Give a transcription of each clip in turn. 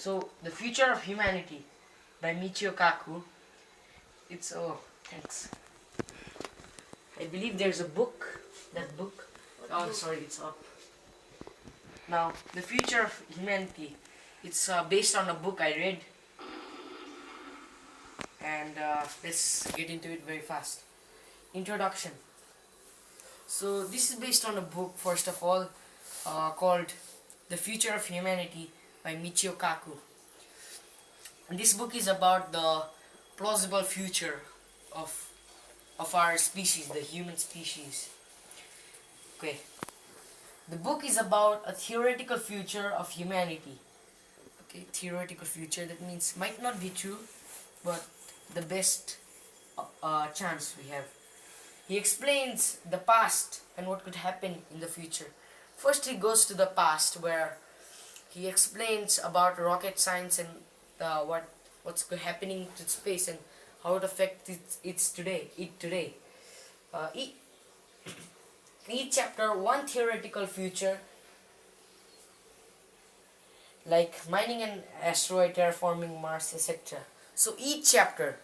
So, The Future of Humanity by Michio Kaku. It's, oh, thanks. I believe there's a book. That book. Oh, sorry, it's up. Now, The Future of Humanity. It's based on a book I read. And let's get into it very fast. Introduction. So, this is based on a book, first of all, called The Future of Humanity by Michio Kaku. And this book is about the plausible future of our species, the human species. Okay. The book is about a theoretical future of humanity. Okay, theoretical future, that means might not be true, but the best chance we have. He explains the past and what could happen in the future. First he goes to the past, where he explains about rocket science and what's happening to space and how it affects it today. Each chapter one theoretical future, like mining an asteroid, terraforming Mars, etc. So each chapter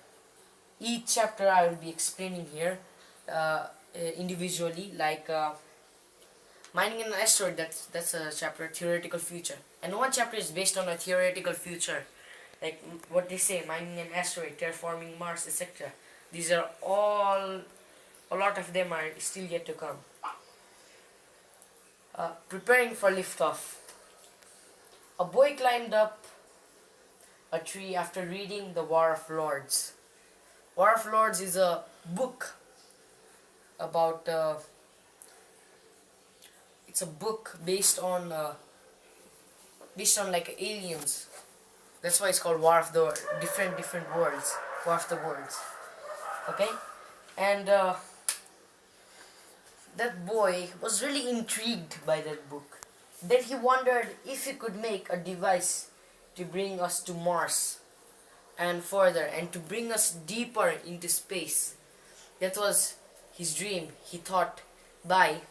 I will be explaining here individually, like mining an asteroid, that's a chapter, theoretical future, and one chapter is based on a theoretical future, like what they say, mining an asteroid, terraforming Mars, etc. These are all, a lot of them are still yet to come. Preparing for liftoff. A boy climbed up a tree after reading The War of Lords. War of Lords is a book about it's a book based on like aliens. That's why it's called War of the different worlds, War of the Worlds. Okay, and that boy was really intrigued by that book. Then he wondered if he could make a device to bring us to Mars and further, and to bring us deeper into space. That was his dream, he thought, by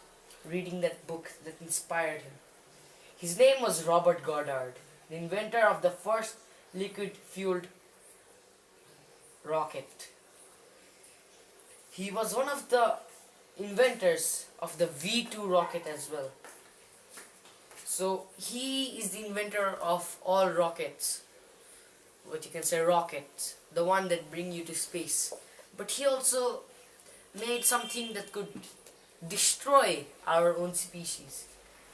reading that book that inspired him. His name was Robert Goddard, the inventor of the first liquid-fueled rocket. He was one of the inventors of the V2 rocket as well. So he is the inventor of all rockets, what you can say, rockets, the one that bring you to space. But he also made something that could destroy our own species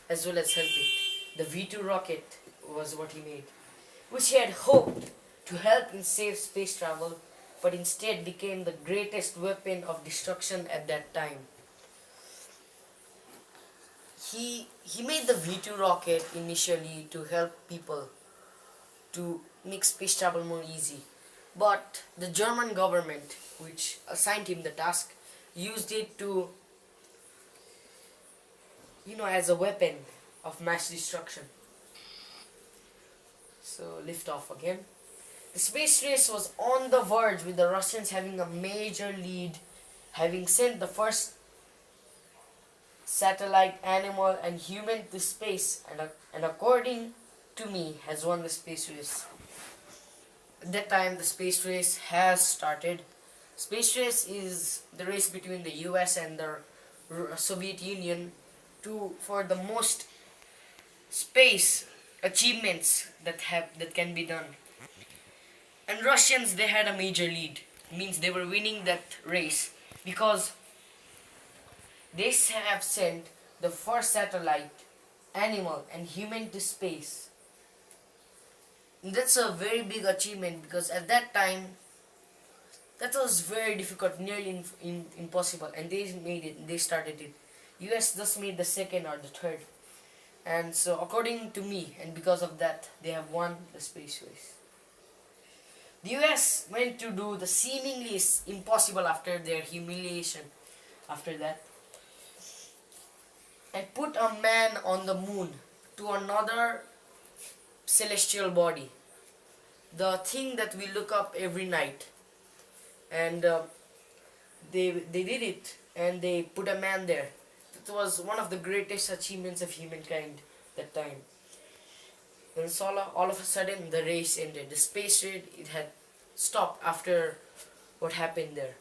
as well as help it. The V2 rocket was what he made, which he had hoped to help in safe space travel, but instead became the greatest weapon of destruction at that time. He made the V2 rocket initially to help people to make space travel more easy, but the German government, which assigned him the task, used it to, as a weapon of mass destruction. So lift off again. The space race was on the verge, with the Russians having a major lead, having sent the first satellite, animal and human to space, and according to me has won the space race. At that time the space race has started. Space race is the race between the US and the Soviet Union for the most space achievements that can be done. And Russians, they had a major lead, means they were winning that race, because they have sent the first satellite, animal and human to space. And that's a very big achievement, because at that time that was very difficult, nearly impossible, and they made it, they started it. US just made the second or the third. And so according to me, and because of that, they have won the space race. The US went to do the seemingly impossible after their humiliation after that, and put a man on the moon, to another celestial body, the thing that we look up every night. And they did it, and they put a man there. It was one of the greatest achievements of humankind that time. Then all of a sudden the race ended. The space race, it had stopped after what happened there.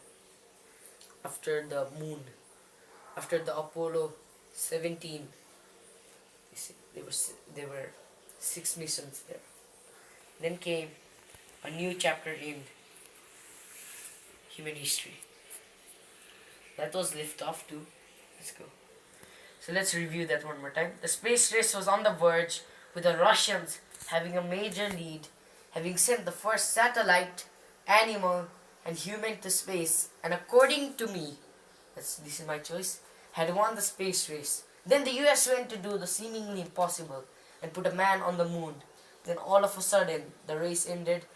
After the moon, after the Apollo 17, there were 6 missions there. Then came a new chapter in human history. That was lift off too. Let's go. So let's review that one more time. The space race was on the verge, with the Russians having a major lead, having sent the first satellite, animal, and human to space, and according to me, this is my choice, had won the space race. Then the US went to do the seemingly impossible and put a man on the moon. Then all of a sudden, the race ended,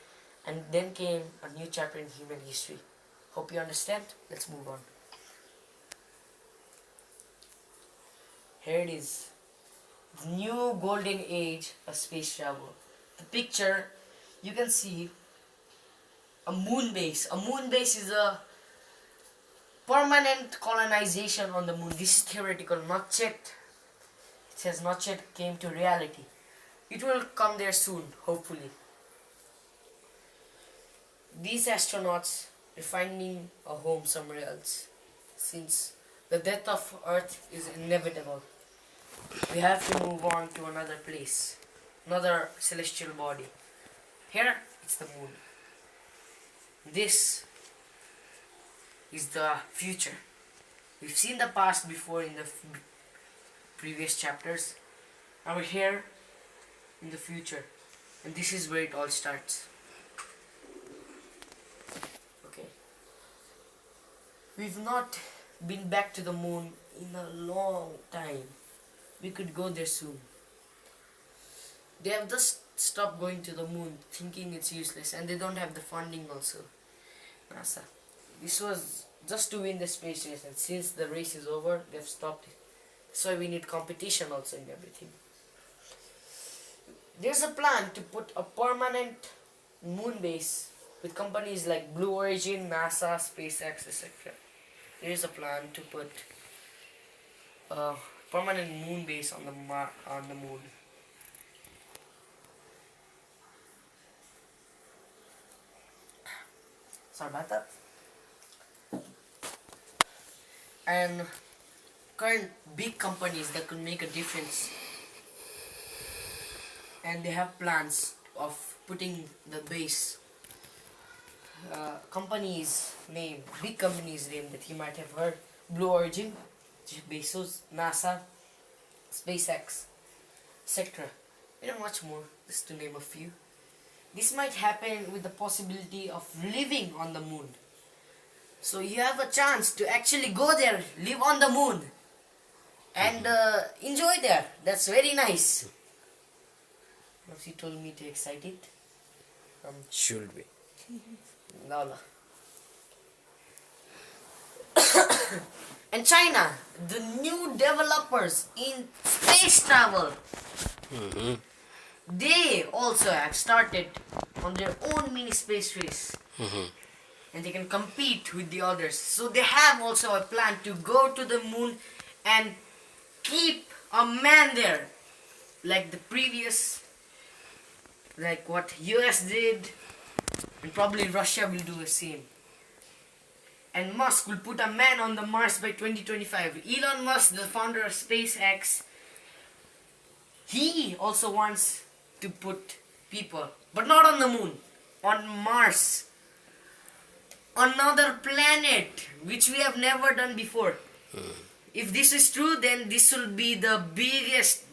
and then came a new chapter in human history. Hope you understand. Let's move on. Here it is. The new golden age of space travel. The picture, you can see a moon base. A moon base is a permanent colonization on the moon. This is theoretical, not yet. It has not yet came to reality. It will come there soon, hopefully. These astronauts are finding a home somewhere else, since the death of Earth is inevitable. We have to move on to another place, another celestial body. Here, it's the moon. This is the future. We've seen the past before in the previous chapters. Now we're here in the future, and this is where it all starts. Okay. We've not been back to the moon in a long time. We could go there soon. They have just stopped going to the moon, thinking it's useless, and they don't have the funding also. NASA. This was just to win the space race, and since the race is over, they've stopped it. So we need competition also in everything. There's a plan to put a permanent moon base with companies like Blue Origin, NASA, SpaceX, etc. There is a plan to put a permanent moon base on the moon. Sorry about that. And current big companies that could make a difference, and they have plans of putting the base. Big companies name that you might have heard: Blue Origin, Jeff Bezos, NASA, SpaceX, etc. And much more, just to name a few. This might happen with the possibility of living on the moon. So you have a chance to actually go there, live on the moon, and enjoy there. That's very nice. She told me to excite it. Should we? No. And China, the new developers in space travel, they also have started on their own mini space race. And they can compete with the others. So they have also a plan to go to the moon and keep a man there, like the previous, like what US did, and probably Russia will do the same. And Musk will put a man on the Mars by 2025. Elon Musk, the founder of SpaceX, he also wants to put people, but not on the moon, on Mars. Another planet, which we have never done before. If this is true, then this will be the biggest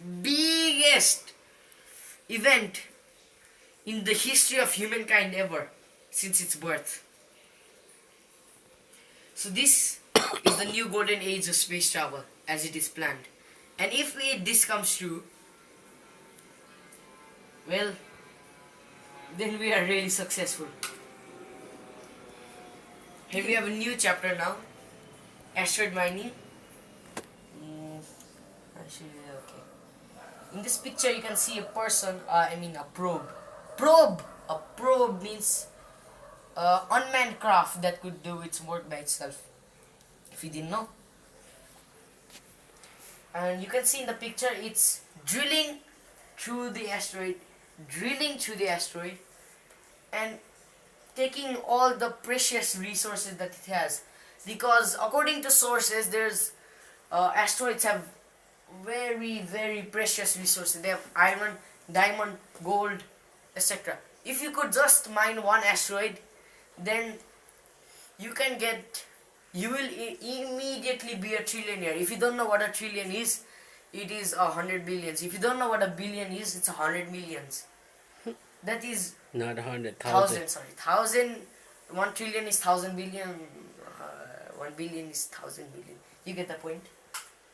event in the history of humankind ever, since its birth. So this is the new golden age of space travel, as it is planned. And if this comes true, well, then we are really successful. Here we have a new chapter now, asteroid mining. Okay. In this picture you can see a person, a probe. A probe means unmanned craft that could do its work by itself, if you didn't know. And you can see in the picture it's drilling through the asteroid drilling through the asteroid and taking all the precious resources that it has. Because according to sources, there's asteroids have very precious resources. They have iron, diamond, gold, etc. If you could just mine one asteroid, then you can get, you will immediately be a trillionaire. If you don't know what a trillion is, it is 100 billions. If you don't know what a billion is, it's 100 millions. That is Not 100,000. thousand. Sorry, thousand. 1 trillion is 1,000 billion. 1 billion is 1,000 billion. You get the point.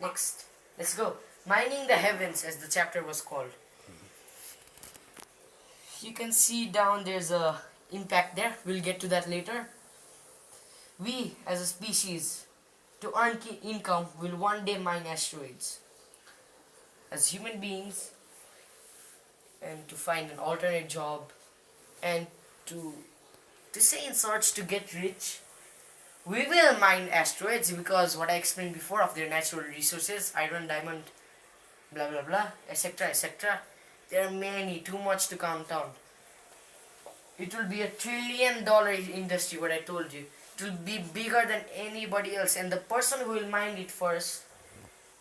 Next, let's go. Mining the heavens, as the chapter was called. You can see down there's a impact there. We'll get to that later. We, as a species, to earn income, will one day mine asteroids. As human beings, and to find an alternate job, and to say in search to get rich, we will mine asteroids because what I explained before of their natural resources, iron, diamond, blah blah blah, etc. etc. There are many, too much to count down. It will be $1 trillion industry, what I told you. It will be bigger than anybody else, and the person who will mine it first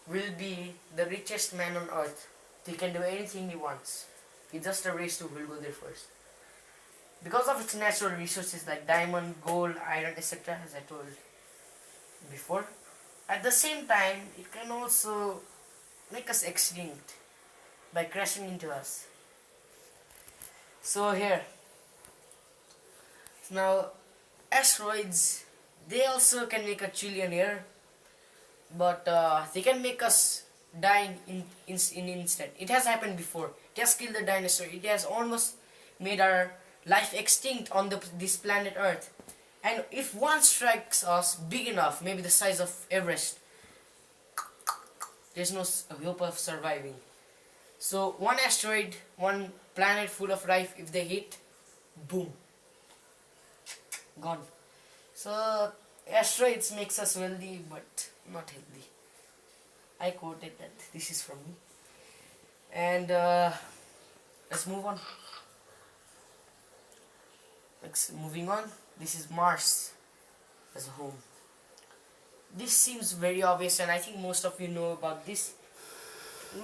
will be the richest man on earth. He can do anything he wants. It's just a race to who will go there first. Because of its natural resources like diamond, gold, iron, etc., as I told before. At the same time, it can also make us extinct by crashing into us. So here, now asteroids, they also can make a trillionaire, but they can make us die in instant. It has happened before. It has killed the dinosaur. It has almost made our life extinct on this planet Earth. And if one strikes us big enough, maybe the size of Everest, there's no hope of surviving. So one asteroid, one planet full of life, if they hit, boom, gone. So asteroids makes us wealthy but not healthy. I quoted that. This is from me. And let's move on. Moving on, this is Mars as a home. This seems very obvious, and I think most of you know about this.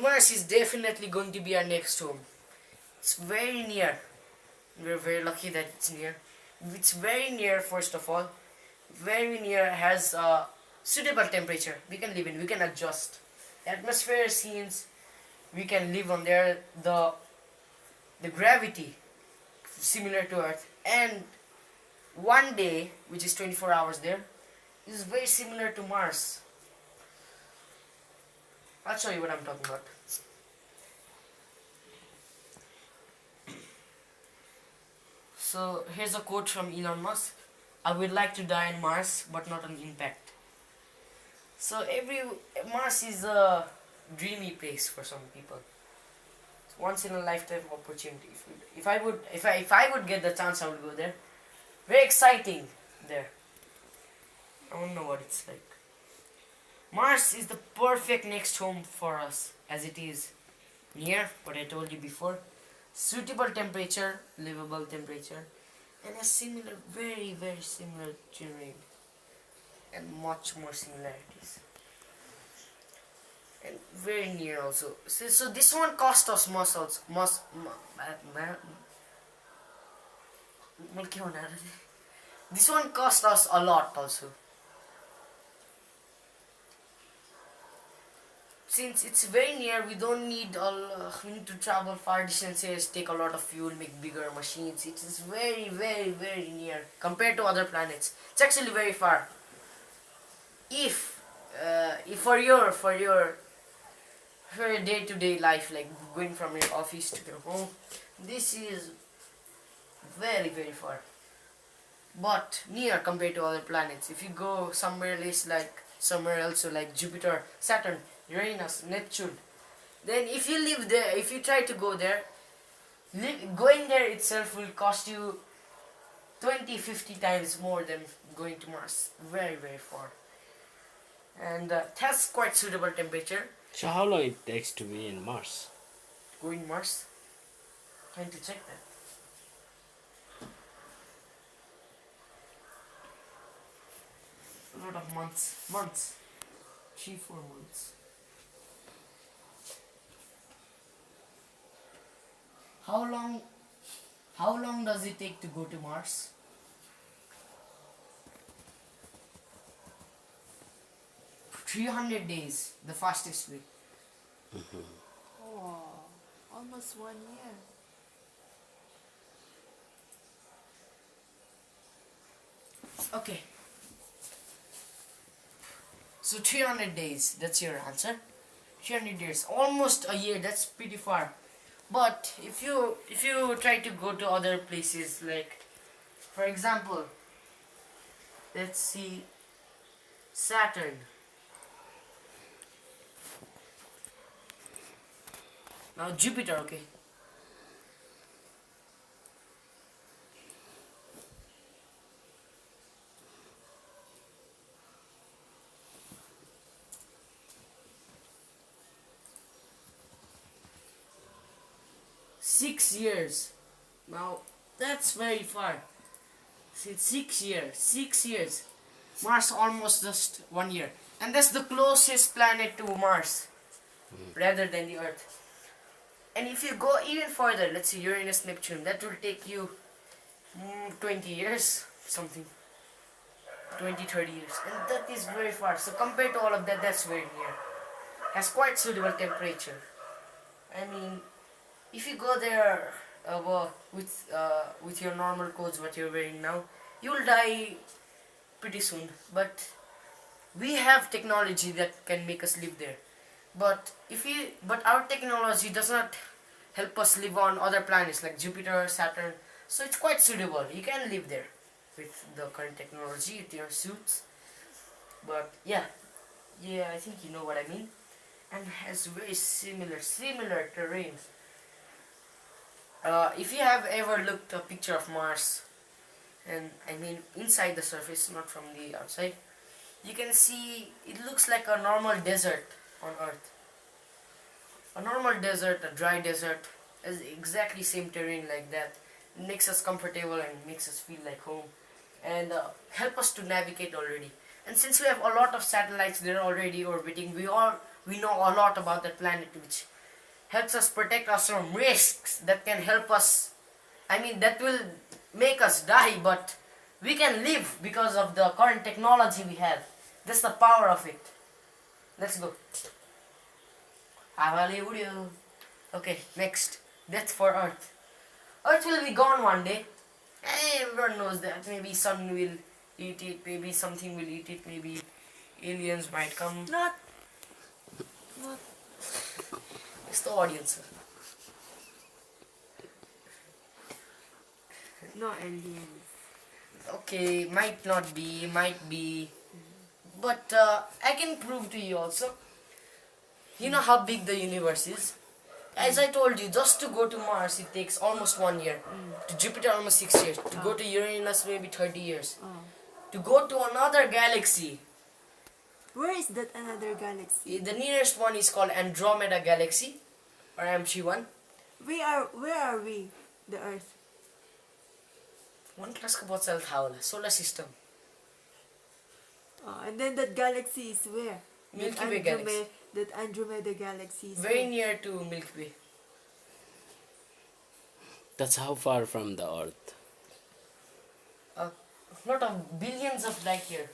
Mars is definitely going to be our next home. It's very near. We're very lucky that it's near. It's very near, first of all. Very near, has a suitable temperature. We can live in, we can adjust. The atmosphere seems we can live on there. The gravity similar to Earth, and one day, which is 24 hours there, is very similar to Mars. I'll show you what I'm talking about. So here's a quote from Elon Musk. I would like to die on Mars, but not on impact. So Mars is a dreamy place for some people. It's once in a lifetime opportunity. If I would get the chance, I would go there. Very exciting there. I don't know what it's like. Mars is the perfect next home for us, as it is near, what I told you before, suitable temperature, livable temperature, and a similar, very similar terrain, and much more similarities, and very near also. So this one cost us this one cost us a lot also. Since it's very near, we don't need we need to travel far distances, take a lot of fuel, make bigger machines. It is very near compared to other planets. It's actually very far. If for your day-to-day life, like going from your office to your home, this is very far, but near compared to other planets. If you go somewhere else, like Jupiter, Saturn, Uranus, Neptune, then if you live there, if you try to go there, going there itself will cost you 20-50 times more than going to Mars. Very far, and it has quite suitable temperature. So how long it takes to be in Mars? Going Mars, Trying to check that. A lot of months, 3-4 months. How long does it take to go to Mars? 300 days, the fastest way. Oh, almost 1 year. Okay. So 300 days, that's your answer. 300 days, almost a year, that's pretty far. But if you try to go to other places, like for example, let's see Saturn. Now Jupiter, okay. Six years. Now that's very far. See, 6 years. 6 years. Mars almost just 1 year, and that's the closest planet to Mars, rather than the Earth. And if you go even further, let's say Uranus, Neptune, that will take you 20 years, something. 20, 30 years. And that is very far. So compared to all of that, that's very near. Has quite suitable temperature. I mean, if you go there with your normal clothes, what you're wearing now, you'll die pretty soon. But we have technology that can make us live there. But our technology does not help us live on other planets like Jupiter, Saturn. So it's quite suitable. You can live there with the current technology, with your suits. But yeah, I think you know what I mean. And has very similar terrain. If you have ever looked a picture of Mars, and I mean inside the surface, not from the outside, you can see it looks like a normal desert on Earth. A normal desert, a dry desert, is exactly same terrain like that. It makes us comfortable and makes us feel like home, and help us to navigate already. And since we have a lot of satellites there already orbiting, we know a lot about that planet, which helps us protect us from risks that can help us. I mean, that will make us die, but we can live because of the current technology we have. That's the power of it. Let's go. Hallelujah. Okay, next. Death for Earth. Earth will be gone one day. Everyone knows that. Maybe sun will eat it, maybe something will eat it, maybe aliens might come. Not. It's the audience. No aliens. Okay, might not be, might be. But I can prove to you also. You know how big the universe is? As I told you, just to go to Mars, it takes almost 1 year. To Jupiter, almost 6 years. To go to Uranus, maybe 30 years. To go to another galaxy, Where is that another galaxy? the nearest one is called Andromeda Galaxy, or MC1. Where are we? The Earth. One class ka bahut saal tha wala, solar system. And then that galaxy is where? Milky Way galaxy. That Andromeda galaxy is Very where? near to Milky Way. That's how far from the Earth. A lot of billions of light years.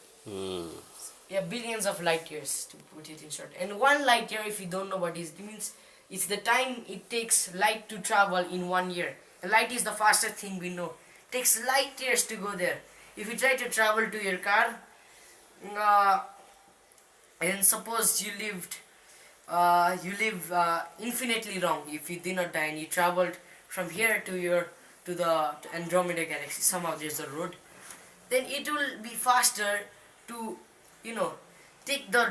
Yeah, billions of light years, to put it in short. And 1 light year, if you don't know what it means, it's the time it takes light to travel in 1 year. And light is the fastest thing we know. It takes light years to go there. If you try to travel to your car, and suppose you live infinitely long. If you did not die and you traveled from here to the Andromeda galaxy, somehow there's a road, then it will be faster to take the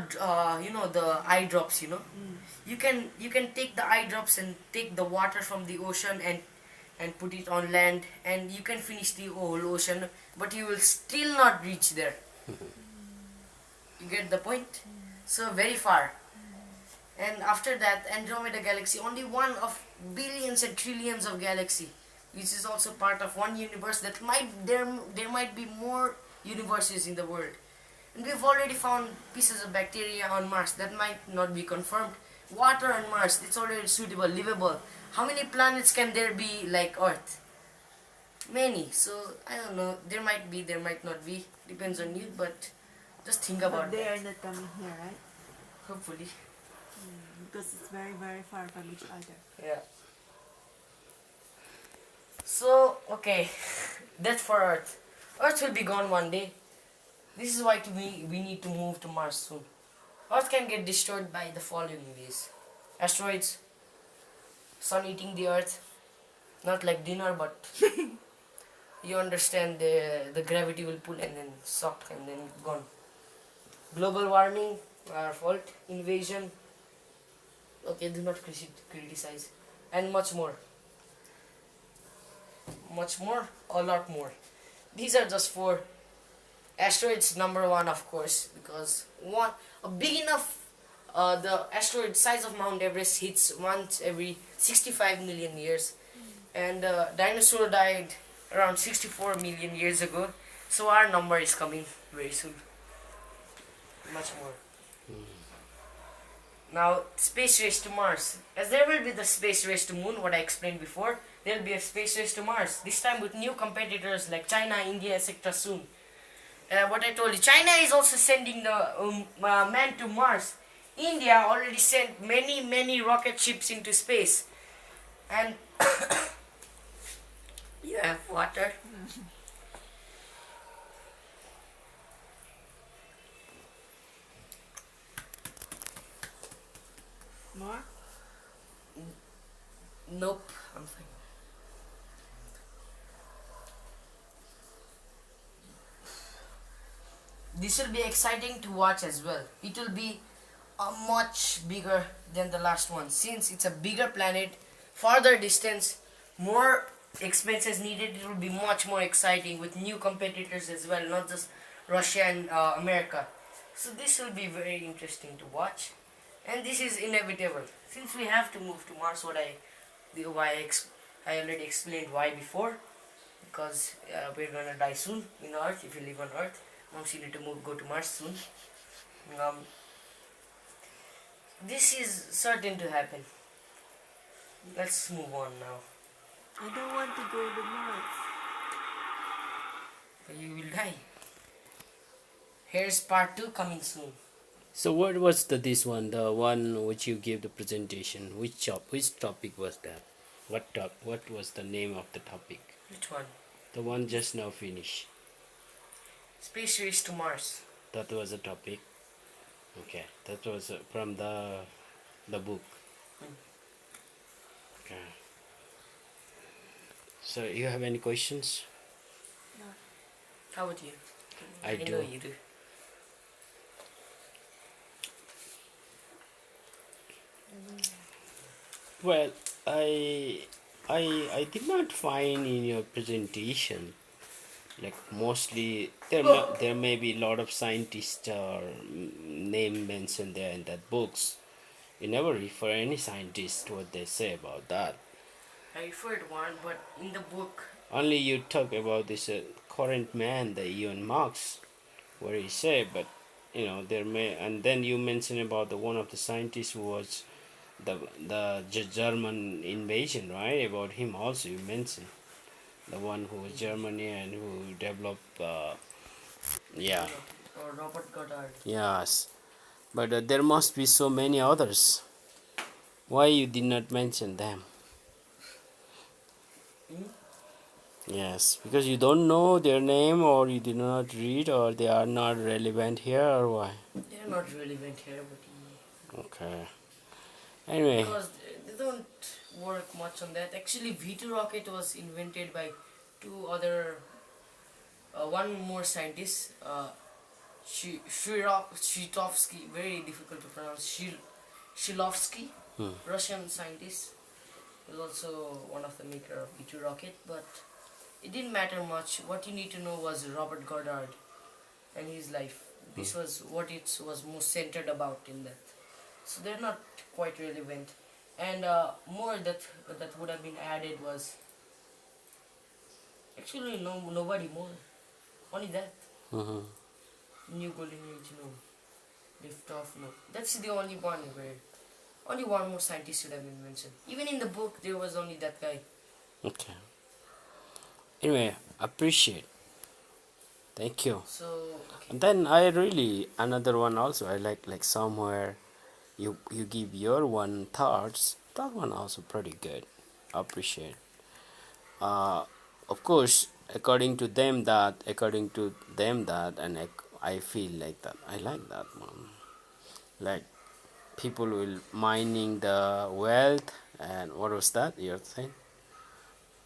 the eye drops. You can take the eye drops and take the water from the ocean and put it on land, and you can finish the whole ocean, but you will still not reach there. You get the point? So very far. And after that, Andromeda Galaxy, only one of billions and trillions of galaxy, which is also part of one universe that there might be more universes in the world. And we've already found pieces of bacteria on Mars that might not be confirmed. Water on Mars, it's already suitable, livable. How many planets can there be like Earth? Many. So I don't know. There might be, there might not be. Depends on you. But just think But about they that. are not coming here, right? Hopefully. Because it's very, very far from each other. Yeah. So okay, that's for Earth. Earth will be gone one day. This is why we need to move to Mars soon. Earth can get destroyed by the following ways: asteroids, sun eating the Earth, not like dinner, but you understand the gravity will pull and then suck and then gone. Global warming, our fault. Invasion. Okay, do not criticize, and much more. Much more, a lot more. These are just four. Asteroids number one, of course, because one a big enough. The asteroid size of Mount Everest hits once every 65 million years, and dinosaur died around 64 million years ago. So our number is coming very soon. Much more. Now, space race to Mars. As there will be the space race to Moon, what I explained before, there will be a space race to Mars. This time with new competitors like China, India, etc. soon. What I told you, China is also sending the man to Mars. India already sent many rocket ships into space. And you have water. More? Nope, I'm fine. This will be exciting to watch as well. It will be much bigger than the last one, since it's a bigger planet, farther distance, more expenses needed. It will be much more exciting with new competitors as well, not just Russia and America. So this will be very interesting to watch, and this is inevitable since we have to move to Mars. I already explained why before, because we're gonna die soon in Earth if we live on Earth. Once you need to go to Mars soon. Um, this is certain to happen. Let's move on now. I don't want to go to Mars. But you will die. Here's part 2 coming soon. So what was this one? The one which you gave the presentation. Which topic was that? What was the name of the topic? Which one? The one just now finished. Space race to Mars. That was a topic. Okay, that was from the book. Okay. So you have any questions? No. How about you? I know do. you do. Well, I did not find in your presentation, like mostly there may be a lot of scientists or name mentioned there in that books. You never refer any scientist what they say about that. I referred one, but in the book, Only you talk about this current man, the Elon Musk, where he say, but there may, and then you mention about the one of the scientists who was the German invasion, right? About him also you mentioned the one who was Germany and who developed, yeah, or Robert Goddard. yes, but there must be so many others. Why you did not mention them? Yes, because you don't know their name, or you did not read, or they are not relevant here, or why? They're not relevant here, but Okay. Anyway, because they don't work much on that. Actually, V2 rocket was invented by two other, one more scientist, Shirovsky, very difficult to pronounce, Shilovsky, Russian scientist. He was also one of the maker of V2 rocket, but it didn't matter much. What you need to know was Robert Goddard and his life. This was what it was most centered about in that. so they're not quite relevant. And more that would have been added was actually nobody more, only that Mm-hmm. new golden age, no lift off, no. That's the only one where only one more scientist should have been mentioned. Even in the book, there was only that guy. Okay. Anyway, appreciate. Thank you. So okay. And then I really another one also I like somewhere you give your one thoughts. That one also pretty good. Appreciate. Uh, of course, according to them that, and I feel like that. I like that one. Like people will mining the wealth, and what was that your thing?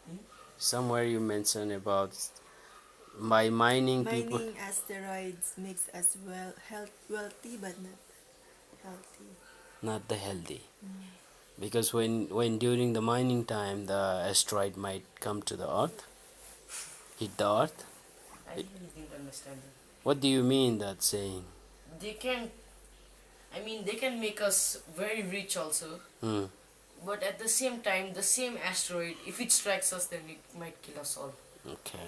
Hmm? Somewhere you mentioned about by mining people, Mining asteroids makes us wealthy but not healthy. not the healthy. Because when during the mining time the asteroid might come to the earth, hit the earth. I really didn't understand that. What do you mean that saying? They can, I mean, they can make us very rich also, Hmm. but at the same time, the same asteroid, if it strikes us, then it might kill us all. Okay.